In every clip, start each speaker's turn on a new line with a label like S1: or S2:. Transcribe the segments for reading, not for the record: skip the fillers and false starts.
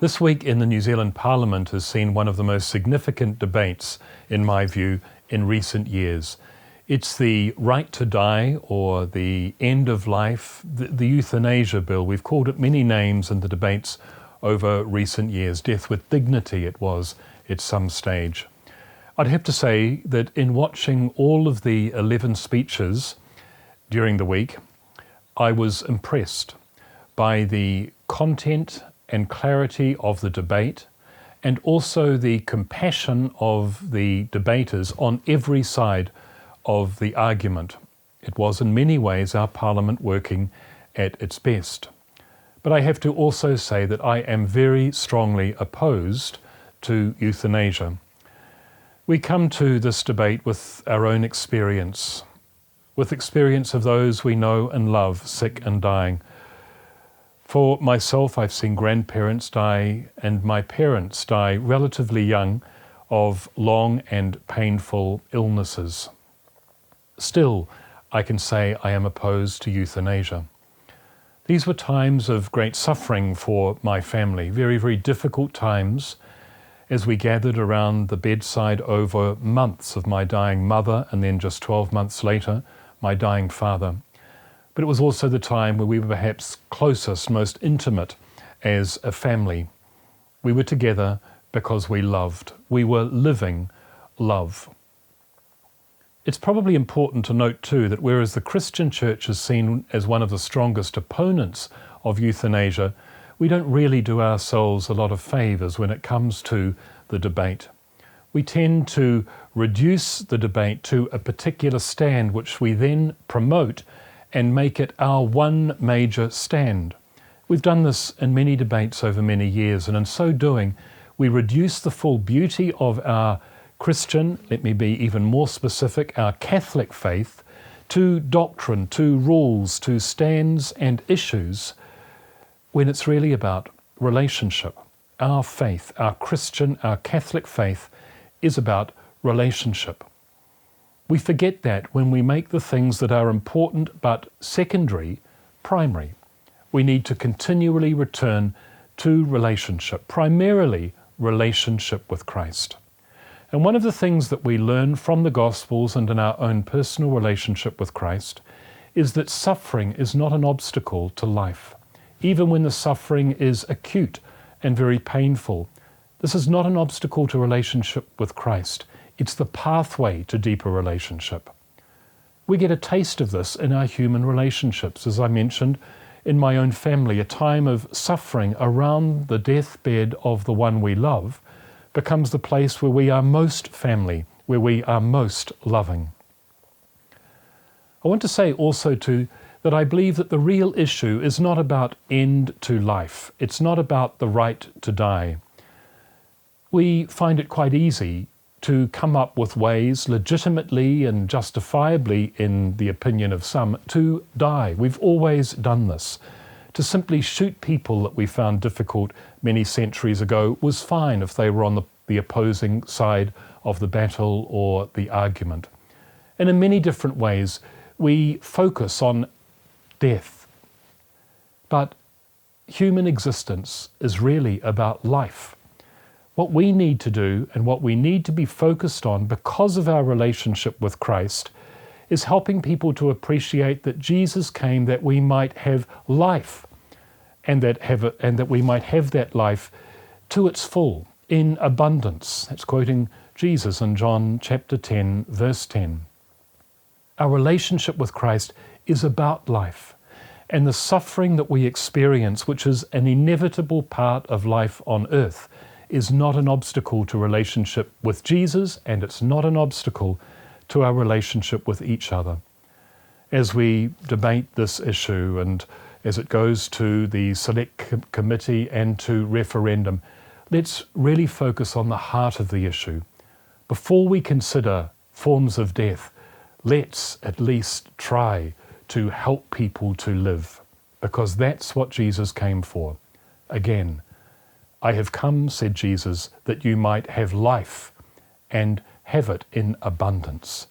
S1: This week in the New Zealand Parliament has seen one of the most significant debates, in my view, in recent years. It's the right to die or the end of life, the euthanasia bill. We've called it many names in the debates over recent years. Death with dignity it was at some stage. I'd have to say that in watching all of the 11 speeches during the week, I was impressed by the content and clarity of the debate, and also the compassion of the debaters on every side of the argument. It was in many ways our Parliament working at its best. But I have to also say that I am very strongly opposed to euthanasia. We come to this debate with our own experience, with experience of those we know and love, sick and dying. For myself, I've seen grandparents die and my parents die relatively young of long and painful illnesses. Still, I can say I am opposed to euthanasia. These were times of great suffering for my family, very, very difficult times as we gathered around the bedside over months of my dying mother and then just 12 months later, my dying father. But it was also the time where we were perhaps closest, most intimate as a family. We were together because we loved. We were living love. It's probably important to note too that whereas the Christian church is seen as one of the strongest opponents of euthanasia, we don't really do ourselves a lot of favours when it comes to the debate. We tend to reduce the debate to a particular stand which we then promote and make it our one major stand. We've done this in many debates over many years, and in so doing, we reduce the full beauty of our Christian, let me be even more specific, our Catholic faith, to doctrine, to rules, to stands and issues, when it's really about relationship. Our faith, our Christian, our Catholic faith is about relationship. We forget that when we make the things that are important but secondary, primary. We need to continually return to relationship, primarily relationship with Christ. And one of the things that we learn from the Gospels and in our own personal relationship with Christ is that suffering is not an obstacle to life. Even when the suffering is acute and very painful, this is not an obstacle to relationship with Christ. It's the pathway to deeper relationship. We get a taste of this in our human relationships. As I mentioned, in my own family, a time of suffering around the deathbed of the one we love becomes the place where we are most family, where we are most loving. I want to say also too that I believe that the real issue is not about end to life. It's not about the right to die. We find it quite easy to come up with ways, legitimately and justifiably in the opinion of some, to die. We've always done this. To simply shoot people that we found difficult many centuries ago was fine if they were on the opposing side of the battle or the argument. And in many different ways, we focus on death. But human existence is really about life. What we need to do and what we need to be focused on because of our relationship with Christ is helping people to appreciate that Jesus came that we might have life and that we might have that life to its full, in abundance. That's quoting Jesus in John chapter 10, verse 10. Our relationship with Christ is about life, and the suffering that we experience, which is an inevitable part of life on earth, is not an obstacle to relationship with Jesus, and it's not an obstacle to our relationship with each other. As we debate this issue and as it goes to the select committee and to referendum, let's really focus on the heart of the issue. Before we consider forms of death, let's at least try to help people to live, because that's what Jesus came for. Again, I have come, said Jesus, that you might have life and have it in abundance.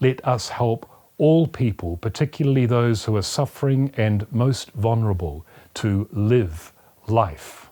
S1: Let us help all people, particularly those who are suffering and most vulnerable, to live life.